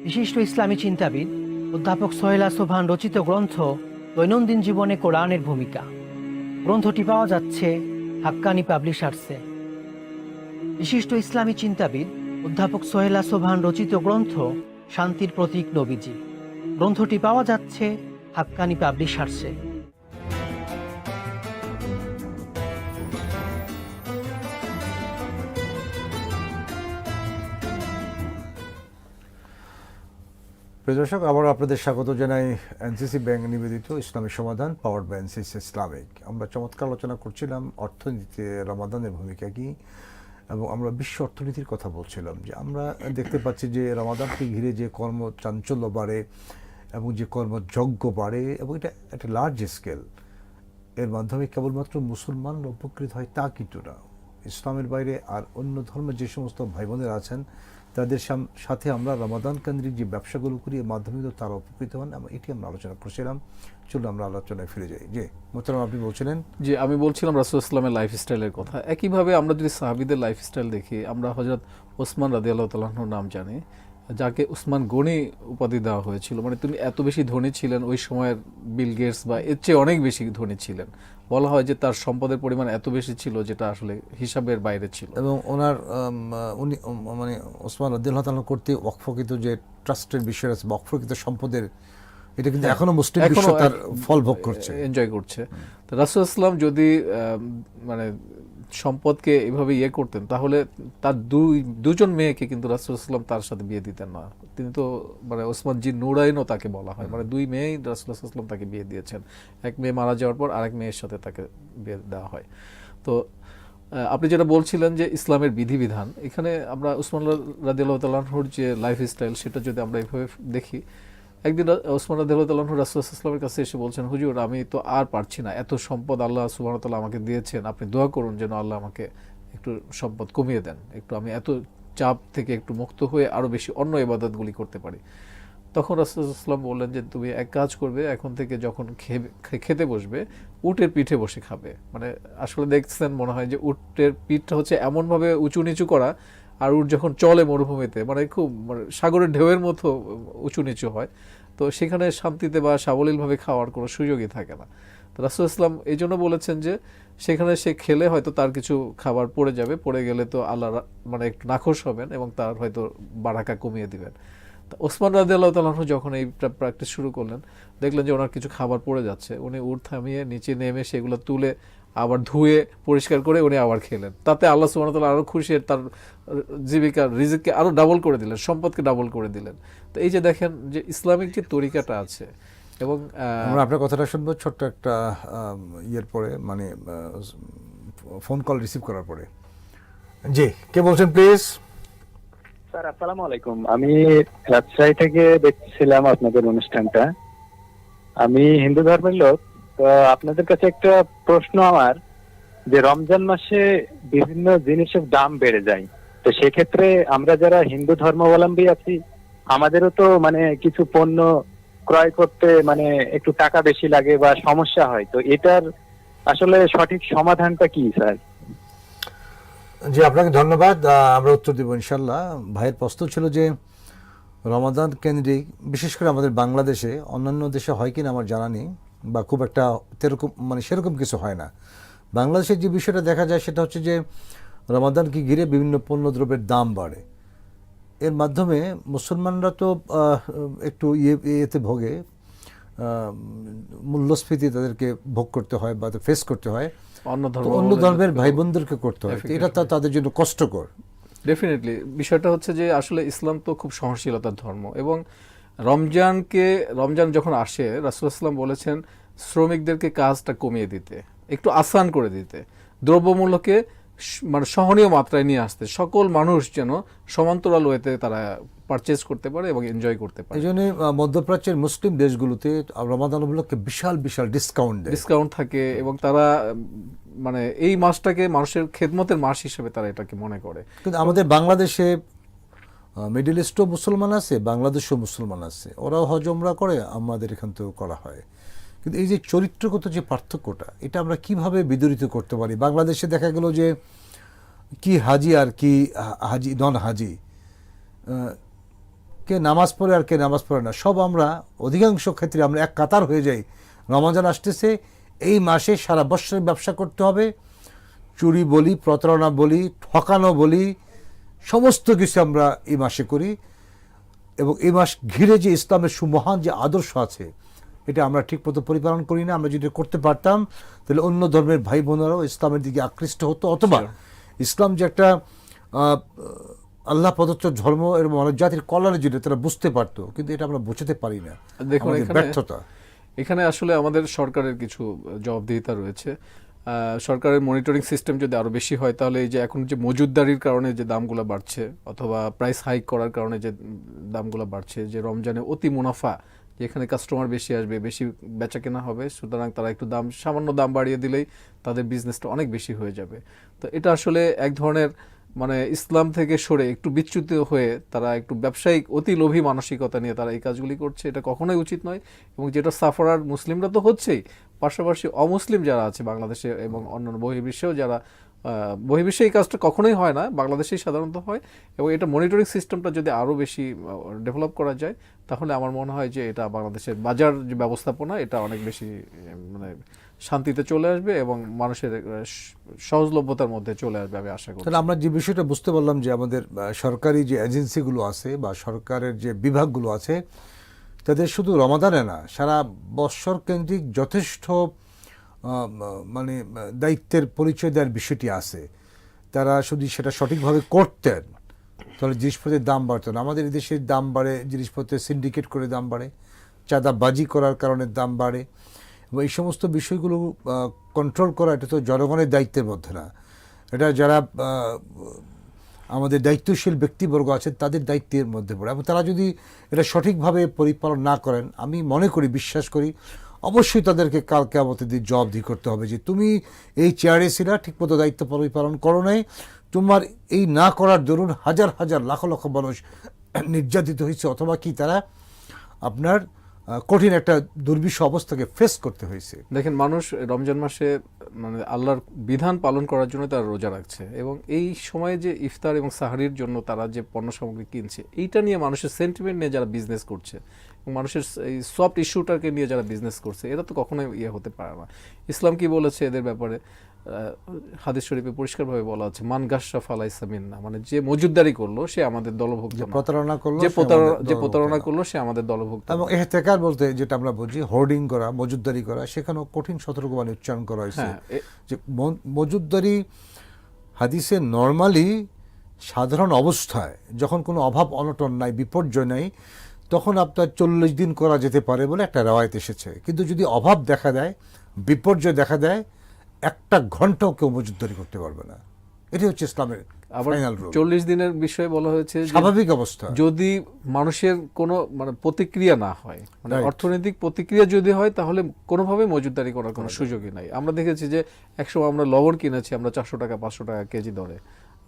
বিশিষ্ট ইসলামী চিন্তাবিদ অধ্যাপক সোহেলা সোভান রচিত গ্রন্থ দৈনন্দিন জীবনে কোরআনের ভূমিকা। গ্রন্থটি পাওয়া যাচ্ছে হাক্কানি পাবলিশার্সে। বিশিষ্ট ইসলামী চিন্তাবিদ অধ্যাপক সোহেলা সোভান রচিত গ্রন্থ শান্তির প্রতীক নবীজি। গ্রন্থটি পাওয়া যাচ্ছে হাক্কানি পাবলিশার্সে। প্রিয় দর্শক, আবার আপনাদের স্বাগত জানাই এনসিসি ব্যাংক নিবেদিত ইসলামী সমাধান পাওয়ার্ড বাই এনসিসি ইসলামিক। আমরা চমৎকার আলোচনা করছিলাম অর্থনীতিতে রমাদানের ভূমিকা কি, এবং আমরা বিশ্ব অর্থনীতির কথা বলছিলাম যে আমরা দেখতে পাচ্ছি যে রমাদানকে ঘিরে যে কর্মচাঞ্চল্য বাড়ে এবং যে কর্মযজ্ঞ বাড়ে, এবং এটা একটা লার্জ স্কেল। এর মাধ্যমে কেবলমাত্র মুসলমানরা উপকৃত হয় তা কিন্তু না, ইসলামের বাইরে আর অন্য ধর্মের যে সমস্ত ভাই বোনেরা আছেন তাদের সাথে আমরা রমাদান কেন্দ্রিক যে ব্যবসাগুলো করি এর মাধ্যমে তো তারা উপকৃত হন। এটি আমরা আলোচনা করছিলাম। চলুন আমরা আলোচনায় ফিরে যাই। যে মোহতারাম, আপনি বলছিলেন। যে আমি বলছিলাম রাসূল ইসলামের লাইফস্টাইলের কথা। একইভাবে আমরা যদি সাহাবীদের লাইফস্টাইল দেখি, আমরা হযরত ওসমান রাদিয়াল্লাহু তাআলা আনহুর নাম জানি, যাকে উসমান গনি উপাধি দেওয়া হয়েছিল। মানে তিনি এত বেশি ধনী ছিলেন, ওই সময়ের বিল গেটস বা এর চেয়ে অনেক বেশি ধনী ছিলেন। বলা হয় যে তার সম্পদের পরিমাণ এত বেশি ছিল যেটা আসলে হিসাবের বাইরে ছিল। এবং ওনার উনি মানে ওসমান রাদিয়াল্লাহু তাআলা কর্তৃক ওয়াকফকৃত যে ট্রাস্টের বিষয় আছে, ওয়াকফকৃত সম্পদের, এটা কিন্তু এখনো মুসলিম বিশ্ব তার ফল ভোগ করছে, এনজয় করছে। তো রাসূল ইসলাম যদি মানে সম্পদকে এভাবে করতেন, তাহলে তার দুজন মেয়েকে কিন্তু রাসূল ইসলাম তার সাথে বিয়ে দিতেন না। তিনি তো মানে ওসমান জি নুরাইনও তাকে বলা হয়, মানে দুই মেয়েই রাসূল ইসলাম তাকে বিয়ে দিয়েছেন। এক মেয়ে মারা যাওয়ার পর আরেক মেয়ের সাথে তাকে বিয়ে দেওয়া হয়। তো আপনি যেটা বলছিলেন যে ইসলামের বিধিবিধান, এখানে আমরা উসমান রাদিয়াল্লাহু তাআলা আনহুর যে লাইফস্টাইল, সেটা যদি আমরা এভাবে দেখি, একদিন ওসমান রাদিয়াল্লাহু তাআলা আনহু রাসূল সাল্লাল্লাহু আলাইহি ওয়াসাল্লামের কাছে এসে বলছেন, হুজুর আমি তো আর পারছি না, এত সম্পদ আল্লাহ সুবহানাহু ওয়া তাআলা আমাকে দিয়েছেন, আপনি দোয়া করুন যেন আল্লাহ আমাকে একটু সম্পদ কমিয়ে দেন, একটু আমি এত চাপ থেকে একটু মুক্ত হয়ে আরো বেশি অন্য ইবাদতগুলি করতে পারি। তখন রাসূল সাল্লাল্লাহু আলাইহি ওয়াসাল্লাম বললেন যে তুমি এক কাজ করবে, এখন থেকে যখন খেতে বসবে উটের পিঠে বসে খাবে। মানে আসলে দেখছেন মনে হয় যে উটের পিঠটা হচ্ছে এমনভাবে উঁচু নিচু করা, আর উট যখন চলে মরুভূমিতে মানে খুব সাগরের ঢেউয়ের মতো উঁচু নিচু হয়, তো সেখানে শান্তিতে বা সাবলীলভাবে খাওয়ার কোনো সুযোগই থাকে না। তো রাসূল ইসলাম এই জন্য বলেছেন যে সেখানে সে খেলে হয়তো তার কিছু খাবার পড়ে যাবে, পড়ে গেলে তো আল্লাহ মানে একটু নাখোশ হবেন এবং তার হয়তো বারাকা কমিয়ে দিবেন। তো ওসমান রাদিয়াল্লাহু তাআলা আনহু যখন এই প্র্যাকটিস শুরু করলেন, দেখলেন যে ওনার কিছু খাবার পড়ে যাচ্ছে, উনি উট থামিয়ে নিচে নেমে সেগুলো তুলে আবার ধুয়ে পরিষ্কার করে উনি আবার খেলেন। তাতে আল্লাহ সুবহানাহু ওয়া তাআলা আরো খুশি, তার জীবিকার রিজিককে আরো ডাবল করে দিলেন, সম্পদকে ডাবল করে দিলেন। তো এই যে দেখেন যে ইসলামিক যে তরিকাটা আছে, এবং আমরা আপনার কথাটা শুনবো ছোট্ট একটা ইয়ের পরে, মানে ফোন কল রিসিভ করার পরে। জি, কে বলছেন প্লিজ? স্যার আসসালামু আলাইকুম, আমি রাজশাহী থেকে দেখছিলাম আপনাদের অনুষ্ঠানটা। আমি হিন্দু ধর্মের লোক। তো আপনাদের কাছে একটা প্রশ্ন আমার, যে রমজান মাসে বিভিন্ন জিনিসের দাম বেড়ে যায়, তো সেক্ষেত্রে আমরা যারা হিন্দু ধর্মাবলম্বী আছি আমাদেরও তো মানে কিছু পণ্য ক্রয় করতে মানে একটু টাকা বেশি লাগে বা সমস্যা হয়, তো এটার আসলে সঠিক সমাধানটা কি স্যার? জি, আপনাকে ধন্যবাদ। আমরা উত্তর দেব ইনশাল্লাহ। ভাইয়ের প্রশ্ন ছিল যে রমাদান কেন্দ্রিক, বিশেষ করে আমাদের বাংলাদেশে, অন্যান্য দেশে হয় কিনা আমার জানা নেই, বা খুব একটা তেরকম মানে সেরকম কিছু হয় না। বাংলাদেশের যে বিষয়টা দেখা যায় সেটা হচ্ছে যে রমাদানকে ঘিরে বিভিন্ন পণ্যদ্রব্যের দাম বাড়ে। এর মাধ্যমে মুসলমানরা তো একটু ইয়েতে ভোগে, মূল্যস্ফীতি তাদেরকে ভোগ করতে হয় বা ফেস করতে হয়, অন্য ধর্মের ভাই বোনদেরকে করতে হয়। এটা তো তাদের জন্য কষ্টকর। ডেফিনেটলি বিষয়টা হচ্ছে যে আসলে ইসলাম তো খুব সহনশীলতার ধর্ম, এবং রমজান যখন আসে রাসূলুল্লাহ সাল্লাল্লাহু আলাইহি ওয়াসাল্লাম বলেছেন শ্রমিকদেরকে কাজটা কমিয়ে দিতে, একটু আসান করে দিতে, দ্রব্যমূল্যকে মানে সহনীয় মাত্রায় নিয়ে আসতে, সকল মানুষ যেন সমান্তরাল ওয়েতে তারা পারচেজ করতে পারে এবং এনজয় করতে পারে। এই জন্য মধ্যপ্রাচ্যের মুসলিম দেশগুলোতে রমাদান উপলক্ষে বিশাল বিশাল ডিসকাউন্ট থাকে, এবং তারা মানে এই মাসটাকে মানুষের খেদমতের মাস হিসেবে তারা এটাকে মনে করে। কিন্তু আমাদের বাংলাদেশে মিডল ইস্টও মুসলমান আছে, বাংলাদেশেও মুসলমান আছে, ওরাও হজ ওমরা করে, আমাদের এখান থেকেও করা হয়। কিন্তু এই যে চরিত্রগত যে পার্থক্যটা, এটা আমরা কিভাবে বিদরিত করতে পারি? বাংলাদেশে দেখা গেল যে কি হাজি আর কি হাজি নন হাজি, কে নামাজ পড়ে আর কে নামাজ পড়ে না, সব আমরা অধিকাংশ ক্ষেত্রে আমরা এক কাতার হয়ে যাই। রমজান আসতেছে, এই মাসে সারা বছর ব্যবসা করতে হবে, চুরি বলি, প্রতারণা বলি, ঠকানো বলি, সমস্ত কিছু আমরা এই মাসে করি। এবং এই মাস ঘিরে যে ইসলামের সুমহান যে আদর্শ আছে, এটা আমরা ঠিকমতো পরিপালন করি না। আমরা যদি করতে পারতাম তাহলে অন্য ধর্মের ভাই বোনেরাও ইসলামের দিকে আকৃষ্ট হতো, অথবা ইসলাম যে একটা আল্লাহ প্রদত্ত ধর্ম এবং মানব জাতির কল্যাণের জন্য তারা বুঝতে পারতো। কিন্তু এটা আমরা বুঝতে পারি না, দেখুন ব্যর্থতা। এখানে আসলে আমাদের সরকারের কিছু জবাবদিহিতা রয়েছে। সরকারের মনিটরিং সিস্টেম যদি আরো বেশি হয়, তাহলে এই যে এখন যে মজুদদারির কারণে যে দামগুলো বাড়ছে, অথবা প্রাইস হাইক করার কারণে যে দামগুলো বাড়ছে, যে রমজানে অতি মুনাফা, যেখানে কাস্টমার বেশি আসবে, বেশি বেচা কেনা হবে, সুতরাং তারা একটু সামান্য দাম বাড়িয়ে দিলেই তাদের বিজনেসটা অনেক বেশি হয়ে যাবে। তো এটা আসলে এক ধরনের মানে ইসলাম থেকে সরে একটু বিচ্যুত হয়ে তারা একটু ব্যবসায়িক অতি লোভী মানসিকতা নিয়ে তারা এই কাজগুলি করছে। এটা কখনোই উচিত নয়, এবং যেটা সাফারার মুসলিমরা তো হচ্ছেই, পাশাপাশি অমুসলিম যারা আছে বাংলাদেশে এবং অন্যান্য বহির্বিশ্বেও যারা, বহির্বিশ্বে এই কাজটা কখনোই হয় না, বাংলাদেশেই সাধারণত হয়। এবং এটা মনিটরিং সিস্টেমটা যদি আরও বেশি ডেভেলপ করা যায়, তাহলে আমার মনে হয় যে এটা বাংলাদেশের বাজার যে ব্যবস্থাপনা, এটা অনেক বেশি মানে শান্তিতে চলে আসবে এবং মানুষের সহজলভ্যতার মধ্যে চলে আসবে, আমি আশা করি। তাহলে আমরা যে বিষয়টা বুঝতে পারলাম যে আমাদের সরকারি যে এজেন্সিগুলো আছে বা সরকারের যে বিভাগগুলো আছে, তাদের শুধু রমাদানে না, সারা বৎসর কেন্দ্রিক যথেষ্ট মানে দায়িত্বের পরিচয় দেওয়ার বিষয়টি আছে। তারা যদি সেটা সঠিকভাবে করতেন তাহলে জিনিসপত্রের দাম বাড়তো না। আমাদের দেশের দাম বাড়ে, জিনিসপত্রের সিন্ডিকেট করে দাম বাড়ে, চাঁদাবাজি করার কারণে দাম বাড়ে, এবং এই সমস্ত বিষয়গুলো কন্ট্রোল করা এটা তো জনগণের দায়িত্বের মধ্যে না, এটা যারা আমাদের দায়িত্বশীল ব্যক্তিবর্গ আছে তাদের দায়িত্বের মধ্যে পড়ে। এবং তারা যদি এটা সঠিকভাবে পরিপালন না করেন, আমি মনে করি, বিশ্বাস করি, অবশ্যই তাদেরকে কাল কিয়ামতের দিন জবাবদিহি করতে হবে যে তুমি এই চেয়ারে ছিলা, ঠিকমতো দায়িত্ব পরিপালন করো নাই, তোমার এই না করার দরুন হাজার হাজার লাখ লক্ষ মানুষ নির্যাতিত হয়েছে, অথবা কি তারা আপনার কঠিন একটা দুর্বিষহ অবস্থাকে ফেস করতে হয়েছে। দেখেন, মানুষ রমজান মাসে মানে আল্লাহর বিধান পালন করার জন্য তারা রোজা রাখছে, এবং এই সময়ে যে ইফতার এবং সাহারির জন্য তারা যে পণ্য সামগ্রী কিনছে, এইটা নিয়ে মানুষের সেন্টিমেন্ট নিয়ে যারা বিজনেস করছে এবং মানুষের এই সফট ইস্যুটাকে নিয়ে যারা বিজনেস করছে, এরা তো কখনোই হতে পারে না। ইসলাম কি বলেছে এদের ব্যাপারে? হাদিস শরীফে পরিষ্কারভাবে বলা আছে, মান গাশা ফালাইসা মিন্না, মানে যে মজুদদারি করলো সে আমাদের দলভুক্ত না, প্রতারণা করলো যে প্রতারণা করলো সে আমাদের দলভুক্ত। এবং ইহতেকার বলতে যেটা আমরা বুঝি, হোর্ডিং করা, মজুদদারি করা, সেখানেও কঠিন সতর্কবাণী উচ্চারণ করা হয়েছে যে মজুদদারি হাদিসে নর্মালি সাধারণ অবস্থায় যখন কোনো অভাব অনটন নাই, বিপর্যয় নাই, তখন আপনার 40 দিন করা যেতে পারে বলে একটা রেওয়ায়েত এসেছে। কিন্তু যদি অভাব দেখা দেয়, বিপর্যয় দেখা দেয়, একটা ঘন্টাও কেউ মজুদদারি করতে পারবে না। এটি হচ্ছে ইসলামের ফাইনাল রুল। 40 দিনের বিষয়ে বলা হয়েছে স্বাভাবিক অবস্থা, যদি মানুষের কোনো মানে প্রতিক্রিয়া না হয়, মানে অর্থনৈতিক প্রতিক্রিয়া যদি হয়, তাহলে কোনোভাবে মজুদদারি করার কোনো সুযোগই নাই। আমরা দেখেছি যে একসময় আমরা লবণ কিনেছি, আমরা 400 টাকা 500 টাকা কেজি দরে,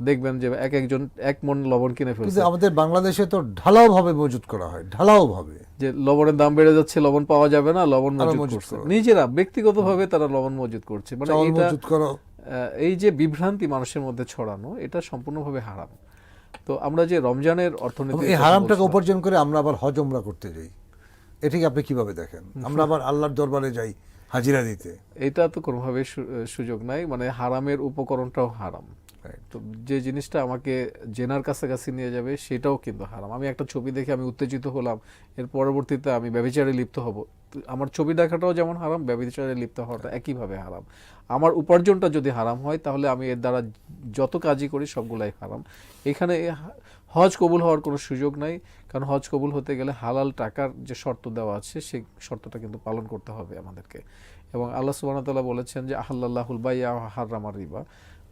দেখবেন যে একজন 1 মণ লবণ কিনে ফেলছে। আমাদের বাংলাদেশে তো ঢালাও ভাবে মজুদ করা হয়, ঢালাও ভাবে, যে লবণের দাম বেড়ে যাচ্ছে, লবণ পাওয়া যাবে না, লবণ মজুদ করছে, নিজেরা ব্যক্তিগতভাবে তারা লবণ মজুদ করছে। মানে এই যে বিভ্রান্তি মানুষের মধ্যে ছড়ানো, এটা সম্পূর্ণভাবে হারাম। তো আমরা যে রমজানের এবং অর্থনীতি এই হারামটাকে উপার্জন করে আমরা আবার হজ ওমরা করতে যাই, এটাকে আপনি কিভাবে দেখেন? আমরা আবার আল্লাহর দরবারে যাই হাজিরা দিতে। এটা তো কোনোভাবে সুযোগ নাই, মানে হারামের উপকরণটাও হারাম। তো যে জিনিসটা আমাকে জেনার কাছাকাছি নিয়ে যাবে সেটাও কিন্তু হারাম। আমি একটা ছবি দেখে আমি উত্তেজিত হলাম, এর পরবর্তীতে আমি ব্যভিচারে লিপ্ত হব, আমার ছবি দেখাটাও যেমন হারাম, ব্যভিচারে লিপ্ত হওয়াটা একইভাবে হারাম। আমার উপার্জনটা যদি হারাম হয় তাহলে আমি এর দ্বারা যত কাজই করি সবগুলাই হারাম। এখানে হজ কবুল হওয়ার কোনো সুযোগ নাই, কারণ হজ কবুল হতে গেলে হালাল টাকার যে শর্ত দেওয়া আছে সেই শর্তটা কিন্তু পালন করতে হবে আমাদেরকে। এবং আল্লাহ সুবহানাহু ওয়া তাআলা বলেছেন যে আহাল্লাল্লাহুল বাই'a ওয়া হাররামার রিবা,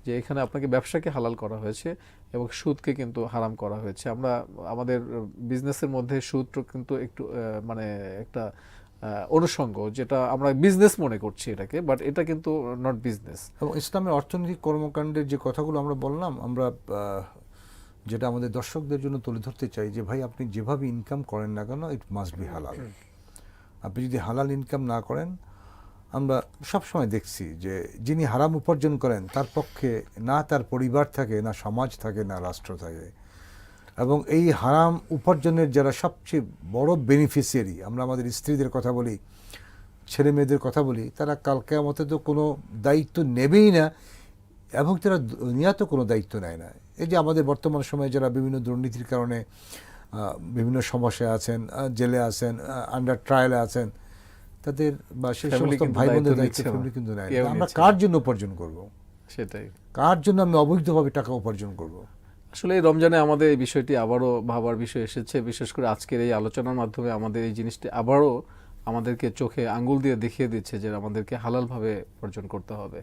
যে এখানে আপনাকে ব্যবসাকে হালাল করা হয়েছে এবং সুদকে কিন্তু হারাম করা হয়েছে। আমরা আমাদের বিজনেসের মধ্যে সুদ কিন্তু একটু মানে একটা অনুষঙ্গ, যেটা আমরা বিজনেস মনে করছি এটাকে, বাট এটা কিন্তু নট বিজনেস। এবং ইসলামের অর্থনৈতিক কর্মকাণ্ডের যে কথাগুলো আমরা বললাম, আমরা যেটা আমাদের দর্শকদের জন্য তুলে ধরতে চাই যে ভাই আপনি যেভাবে ইনকাম করেন না কেন, ইট মাস্ট বি হালাল। আপনি যদি হালাল ইনকাম না করেন, আমরা সবসময় দেখছি যে যিনি হারাম উপার্জন করেন তার পক্ষে না তার পরিবার থাকে, না সমাজ থাকে, না রাষ্ট্র থাকে। এবং এই হারাম উপার্জনের যারা সবচেয়ে বড় বেনিফিশিয়ারি, আমরা আমাদের স্ত্রীদের কথা বলি, ছেলে মেয়েদের কথা বলি, তারা কাল কিয়ামতে তো কোনো দায়িত্ব নেবেই না এবং তারা দুনিয়াতেও কোনো দায়িত্ব নেয় না। এই যে আমাদের বর্তমান সময়ে যারা বিভিন্ন দুর্নীতির কারণে বিভিন্ন সমস্যায় আছেন, জেলে আছেন, আন্ডার ট্রায়ালে আছেন, তাদের বা সেই সমস্ত ভাই বোনদের দায়িত্ব ফ্যামিলি কিন্তু নেয় না। আমরা কার জন্য উপার্জন করব? সেটাই, কার জন্য আমি অবৈধভাবে টাকা উপার্জন করব? আসলে এই রমজানে আমাদের এই বিষয়টি আবারও ভাবার বিষয় এসেছে, বিশেষ করে আজকের এই আলোচনার মাধ্যমে আমাদের এই জিনিসটি আবারও আমাদেরকে চোখে আঙ্গুল দিয়ে দেখিয়ে দিচ্ছে যে আমাদেরকে হালালভাবে উপার্জন করতে হবে।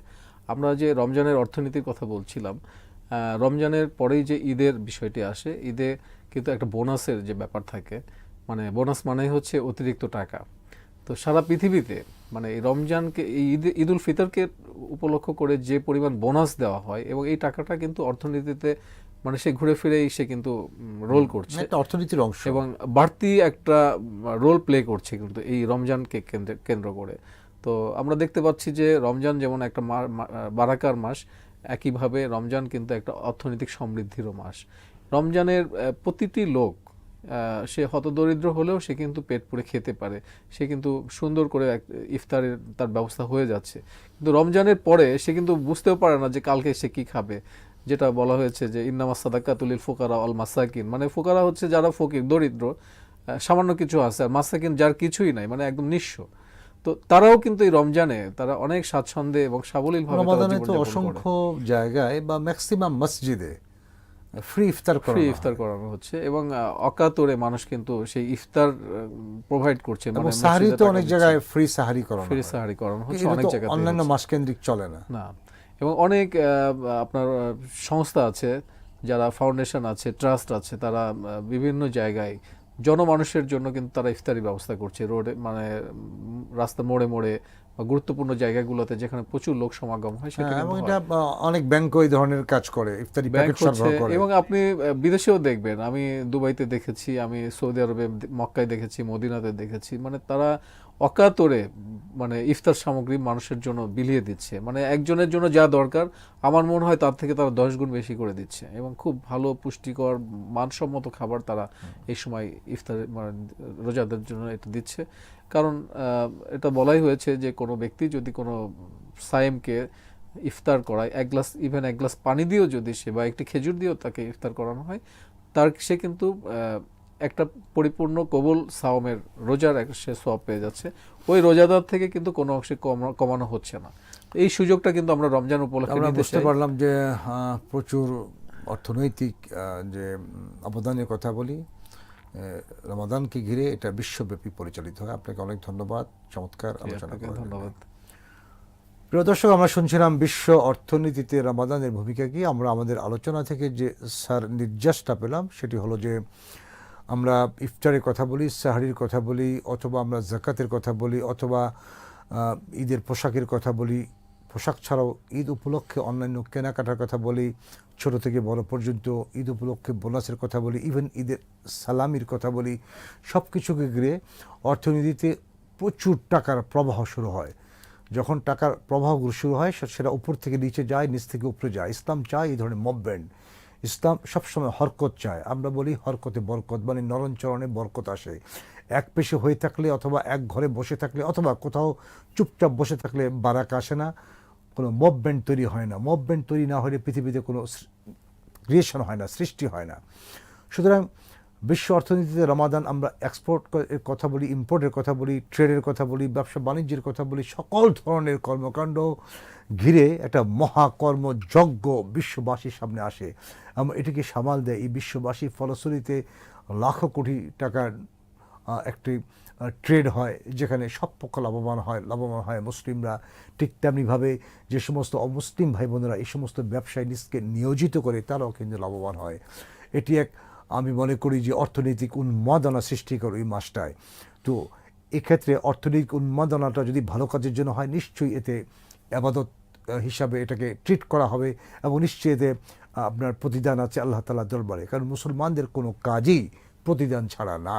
আমরা যে রমজানের অর্থনীতির কথা বলছিলাম, রমজানের পরেই যে ঈদের বিষয়টি আসে, ঈদে কিন্তু একটা বোনাসের যে ব্যাপার থাকে, মানে বোনাস মানেই হচ্ছে অতিরিক্ত টাকা। তো সারা পৃথিবীতে মানে এই রমজানকে, এই ঈদুল ফিতরকে উপলক্ষ করে যে পরিমাণ বোনাস দেওয়া হয়, এবং এই টাকাটা কিন্তু অর্থনীতিতে মানে সে ঘুরে ফিরেই সে কিন্তু রোল করছে, একটা অর্থনীতির অংশ এবং বাড়তি একটা রোল প্লে করছে কিন্তু এই রমজানকে কেন্দ্র করে। তো আমরা দেখতে পাচ্ছি যে রমজান যেমন একটা বারাকার মাস, একইভাবে রমজান কিন্তু একটা অর্থনৈতিক সমৃদ্ধিরও মাস। রমজানের প্রতিটি লোক, সে হতদরিদ্র হলেও সে কিন্তু পেট পুরে খেতে পারে, সে কিন্তু সুন্দর করে ইফতারের তার ব্যবস্থা হয়ে যাচ্ছে। কিন্তু রমজানের পরে সে কিন্তু বুঝতেও পারে না যে কালকে সে কি খাবে, যেটা বলা হয়েছে যে ইন্নামাস সাদাকাতুল লিল ফুকারা ওয়াল মাসাকিন, মানে ফুকারা হচ্ছে যারা ফকির, দরিদ্র, সামান্য কিছু আছে, আর মাসাকিন যার কিছুই নাই, মানে একদম নিঃস্ব। তো তারাও কিন্তু এই রমজানে তারা অনেক স্বাচ্ছন্দ্যে এবং সাবলীলভাবে রমাদানে তো অসংখ্য জায়গায় বা ম্যাক্সিমাম মসজিদে ফ্রি ইফতার করানো হচ্ছে, এবং অকাতরে মানুষ কিন্তু সেই ইফতার প্রোভাইড করছে। মানে সাহারি তো অনেক জায়গায় ফ্রি সাহারি করানো হচ্ছে, অনেক জায়গায় অন্যান্য মাস কেন্দ্রিক চলে না। এবং অনেক আপনার সংস্থা আছে, যারা ফাউন্ডেশন আছে, ট্রাস্ট আছে, তারা বিভিন্ন জায়গায় জনমানুষের জন্য কিন্তু তারা ইফতারি ব্যবস্থা করছে, রোডে মানে রাস্তার মোড়ে মোড়ে বা গুরুত্বপূর্ণ জায়গাগুলোতে যেখানে প্রচুর লোক সমাগম হয়, সেটা এবং এটা অনেক ব্যাংক এই ধরনের কাজ করে, ইফতারি প্যাকেট সরবরাহ করে। এবং আপনি বিদেশেও দেখবেন, আমি দুবাইতে দেখেছি, আমি সৌদি আরবে মক্কায় দেখেছি, মদিনাতে দেখেছি, মানে তারা অকাতরে মানে ইফতার সামগ্রী মানুষের জন্য বিলিয়ে দিচ্ছে, মানে একজনের জন্য যা দরকার আমার মনে হয় তার থেকে তারা 10 গুণ বেশি করে দিচ্ছে, এবং খুব ভালো পুষ্টিকর মানসম্মত খাবার তারা এই সময় ইফতার মানে রোজাদের জন্য এটা দিচ্ছে। কারণ এটা বলাই হয়েছে যে কোনো ব্যক্তি যদি কোনো সায়েমকে ইফতার করায়, এক গ্লাস পানি দিয়েও যদি সে বা একটি খেজুর দিয়েও তাকে ইফতার করানো হয়, তার সে কিন্তু একটা পরিপূর্ণ কবুল সাওমের রোজার সে সওয়াব পেয়ে যাচ্ছে, ওই রোজাদার থেকে কিন্তু কোনো অংশে কমানো হচ্ছে না। এই সুযোগটা কিন্তু আমরা রমজান উপলক্ষে আমরা বুঝতে পারলাম যে প্রচুর অর্থনৈতিক যে অবদানের কথা বলি, রমাদানকে ঘিরে এটা বিশ্বব্যাপী পরিচালিত হয়। আপনাকে অনেক ধন্যবাদ, চমৎকার আলোচনা। ধন্যবাদ। প্রিয় দর্শক, আমরা শুনছিলাম বিশ্ব অর্থনীতিতে রমাদানের ভূমিকা কি। আমরা আমাদের আলোচনা থেকে যে স্যার নির্যাসটা পেলাম সেটি হলো যে আমরা ইফতারের কথা বলি, সাহারির কথা বলি, অথবা আমরা যাকাতের কথা বলি, অথবা ঈদের পোশাকের কথা বলি, পোশাক ছাড়াও ঈদ উপলক্ষে অন্যান্য কেনাকাটার কথা বলি, ছোট থেকে বড় পর্যন্ত ঈদ উপলক্ষে বোনাসের কথা বলি, ইভেন ঈদের সালামির কথা বলি, সব কিছুকে ঘিরে অর্থনীতিতে প্রচুর টাকার প্রবাহ শুরু হয়। যখন টাকার প্রবাহগুলো শুরু হয় সেটা উপর থেকে নিচে যায়, নিচ থেকে উপরে যায়। ইসলাম চায় এই ধরনের মুভমেন্ট, ইসলাম সবসময় হরকত চায়। আমরা বলি হরকতে বরকত, মানে নরণচরণে বরকত আসে। এক পেশে হয়ে থাকলে অথবা এক ঘরে বসে থাকলে অথবা কোথাও চুপচাপ বসে থাকলে বারাকা আসে না, কোনো মুভমেন্ট তৈরি হয় না। মুভমেন্ট তৈরি না হলে পৃথিবীতে কোনো ক্রিয়েশন হয় না, সৃষ্টি হয় না। সুতরাং বিশ্ব অর্থনীতিতে রমাদান, আমরা এক্সপোর্ট এর কথা বলি, ইম্পোর্টের কথা বলি, ট্রেডের কথা বলি, ব্যবসা বাণিজ্যের কথা বলি, সকল ধরনের কর্মকাণ্ড ঘিরে একটা মহাকর্মযজ্ঞ বিশ্ববাসীর সামনে আসে এবং এটিকে সামাল দেয় এই বিশ্ববাসী। ফলশ্রুতিতে লাখো কোটি টাকার একটি ট্রেড হয়, যেখানে সব পক্ষ লাভবান হয় মুসলিমরা। ঠিক তেমনিভাবে যে সমস্ত অমুসলিম ভাই বোনেরা এই সমস্ত ব্যবসায় নিজকে নিয়োজিত করে, তারাও কিন্তু লাভবান হয়। এটি এক, আমি মনে করি যে অর্থনৈতিক উন্মাদনা সৃষ্টি করে এই মাসটায়। তো এক্ষেত্রে অর্থনৈতিক উন্মাদনাটা যদি ভালো কাজের জন্য হয়, নিশ্চয়ই এতে আবাদত হিসাবে এটাকে ট্রিট করা হবে এবং নিশ্চয়ই এতে আপনার প্রতিদান আছে আল্লাহ তাআলার দরবারে। কারণ মুসলমানদের কোনো কাজই প্রতিদান ছাড়া না,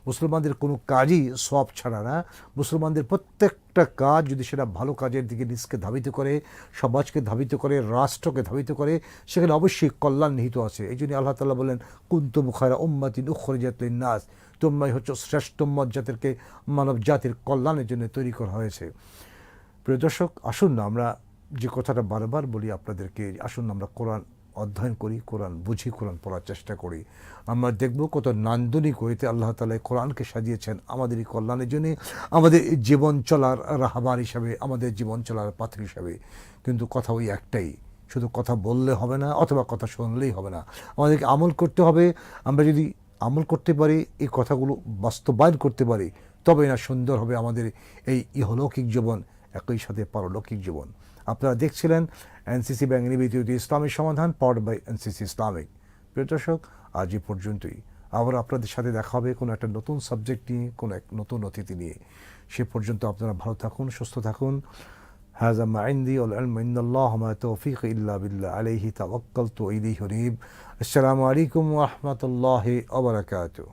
মুসলমানদের কোনো কাজই সওয়াব ছাড়া না। মুসলমানদের প্রত্যেকটা কাজ যদি সেটা ভালো কাজের দিকে নিজকে ধাবিত করে, সমাজকে ধাবিত করে, রাষ্ট্রকে ধাবিত করে, সেখানে অবশ্যই কল্যাণ নিহিত আছে। এই জন্য আল্লাহ তাআলা বলেন, কুনতুম খায়রা উম্মাতিন উখরিজাত লিন-নাস, তোমরাই হচ্ছে শ্রেষ্ঠ উম্মত, যাদেরকে মানব জাতির কল্যাণের জন্য তৈরি করা হয়েছে। প্রিয় দর্শক, আসুন না আমরা যে কথাটা বারবার বলি আপনাদেরকে, আসুন না আমরা কোরআন অধ্যয়ন করি, কোরআন বুঝি, কোরআন পড়ার চেষ্টা করি। আমরা দেখব কত নান্দনিক হইতে আল্লাহ তাআলা কোরআনকে সাজিয়েছেন আমাদের এই কল্যাণের জন্য, আমাদের জীবন চলার রাহবার হিসাবে, আমাদের জীবন চলার পাথর হিসাবে। কিন্তু কথা ওই একটাই, শুধু কথা বললে হবে না অথবা কথা শুনলেই হবে না, আমাদেরকে আমল করতে হবে। আমরা যদি আমল করতে পারি, এই কথাগুলো বাস্তবায়ন করতে পারি, তবে না সুন্দর হবে আমাদের এই ইহলৌকিক জীবন, একই সাথে পারলৌকিক জীবন। আপনারা দেখছিলেন এনসিসি ব্যাংক নিবেদিত ইসলামের সমাধান, পাওয়ার্ড বাই এনসিসি ইসলামিক। প্রিয় দর্শক, আজ এই পর্যন্তই। আবার আপনাদের সাথে দেখা হবে কোনো একটা নতুন সাবজেক্ট নিয়ে, কোনো এক নতুন অতিথি নিয়ে। সে পর্যন্ত আপনারা ভালো থাকুন, সুস্থ থাকুন। হাযা মা ইনদি ওয়াল ইলমু ইনদাল্লাহ মা তাওফীক ইল্লা বিল্লাহ আলাইহি তাওয়াক্কালতু ওয়া ইলাইহি উনীব। আসসালামু আলাইকুম ওয়া রাহমাতুল্লাহি ওয়া বারাকাতুহু।